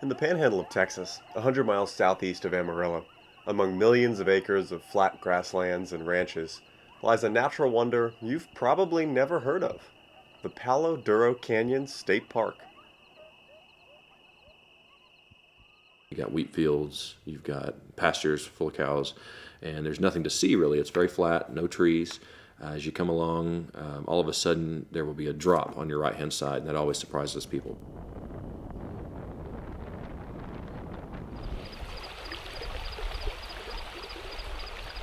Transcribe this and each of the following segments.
In the panhandle of Texas, 100 miles southeast of Amarillo, among millions of acres of flat grasslands and ranches, lies a natural wonder you've probably never heard of, the Palo Duro Canyon State Park. You got wheat fields, you've got pastures full of cows, and there's nothing to see really. It's very flat, no trees. As you come along, all of a sudden there will be a drop on your right-hand side, and that always surprises people.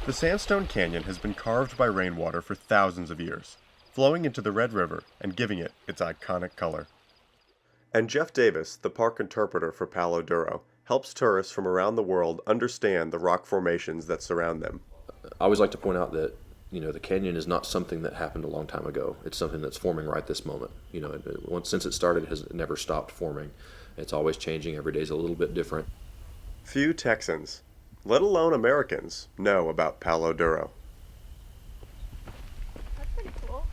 The sandstone canyon has been carved by rainwater for thousands of years, flowing into the Red River and giving it its iconic color. And Jeff Davis, the park interpreter for Palo Duro, helps tourists from around the world understand the rock formations that surround them. I always like to point out that the canyon is not something that happened a long time ago. It's something that's forming right this moment. Since it started, it has never stopped forming. It's always changing. Every day is a little bit different. Few Texans, let alone Americans, know about Palo Duro. That's pretty cool.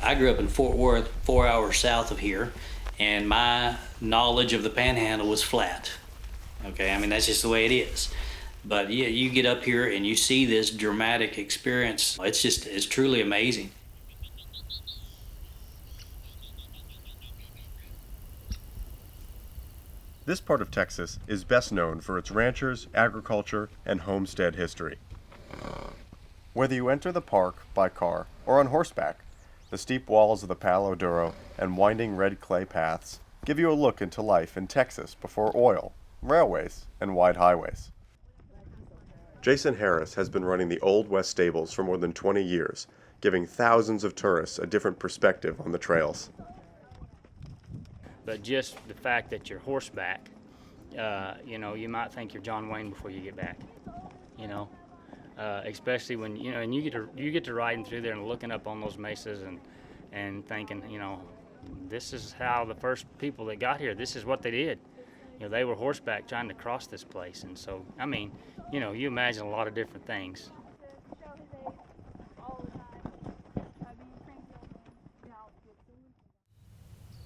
I grew up in Fort Worth, 4 hours south of here, and my knowledge of the Panhandle was flat. Okay, I mean, that's just the way it is. But yeah, you get up here and you see this dramatic experience. It's truly amazing. This part of Texas is best known for its ranchers, agriculture, and homestead history. Whether you enter the park by car or on horseback, the steep walls of the Palo Duro and winding red clay paths give you a look into life in Texas before oil, railways, and wide highways. Jason Harris has been running the Old West stables for more than 20 years, giving thousands of tourists a different perspective on the trails. But just the fact that you're horseback, you might think you're John Wayne before you get back, especially when, and you get to riding through there and looking up on those mesas and thinking, this is how the first people that got here, this is what they did. They were horseback trying to cross this place. And so, I mean, you imagine a lot of different things.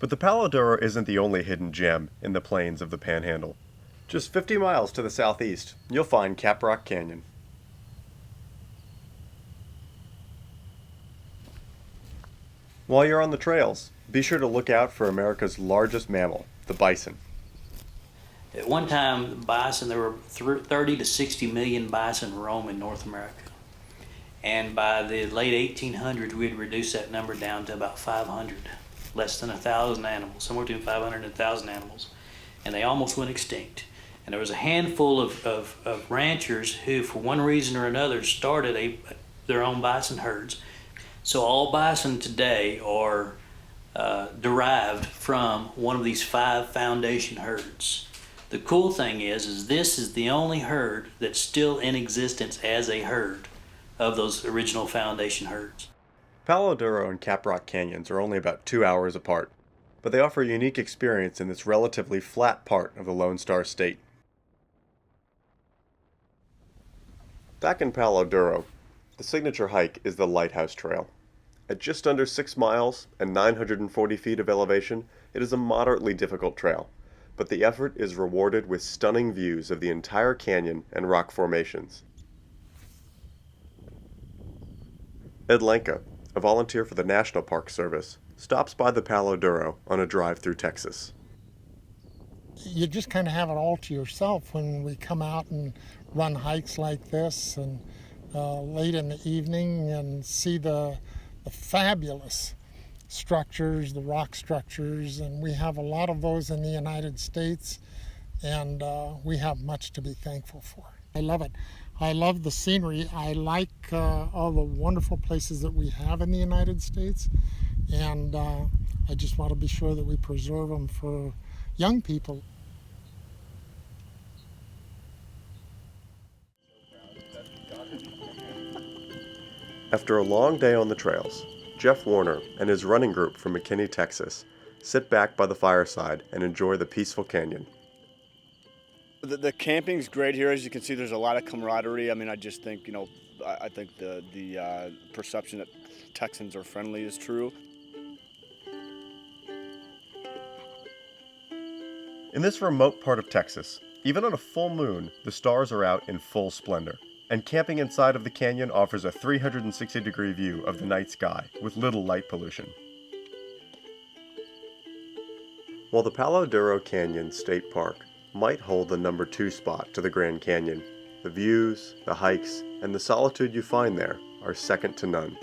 But the Palo Duro isn't the only hidden gem in the plains of the Panhandle. Just 50 miles to the southeast, you'll find Caprock Canyon. While you're on the trails, be sure to look out for America's largest mammal, the bison. At one time, the bison, there were 30 to 60 million bison roam in North America. And by the late 1800s, we had reduced that number down to about 500. Less than 1,000 animals, somewhere between 500 and 1,000 animals, and they almost went extinct. And there was a handful of ranchers who, for one reason or another, started their own bison herds. So all bison today are derived from one of these 5 foundation herds. The cool thing is this is the only herd that's still in existence as a herd of those original foundation herds. Palo Duro and Caprock Canyons are only about 2 hours apart, but they offer a unique experience in this relatively flat part of the Lone Star State. Back in Palo Duro, the signature hike is the Lighthouse Trail. At just under 6 miles and 940 feet of elevation, it is a moderately difficult trail, but the effort is rewarded with stunning views of the entire canyon and rock formations. Ed Lenka, a volunteer for the National Park Service, stops by the Palo Duro on a drive through Texas. You just kind of have it all to yourself when we come out and run hikes like this and late in the evening and see the fabulous structures, the rock structures, and we have a lot of those in the United States, and we have much to be thankful for. I love it. I love the scenery. I like all the wonderful places that we have in the United States, and I just want to be sure that we preserve them for young people. After a long day on the trails, Jeff Warner and his running group from McKinney, Texas, sit back by the fireside and enjoy the peaceful canyon. The camping's great here. As you can see, there's a lot of camaraderie. I mean, I just think, I think the perception that Texans are friendly is true. In this remote part of Texas, even on a full moon, the stars are out in full splendor, and camping inside of the canyon offers a 360-degree view of the night sky with little light pollution. While the Palo Duro Canyon State Park might hold the number 2 spot to the Grand Canyon, the views, the hikes, and the solitude you find there are second to none.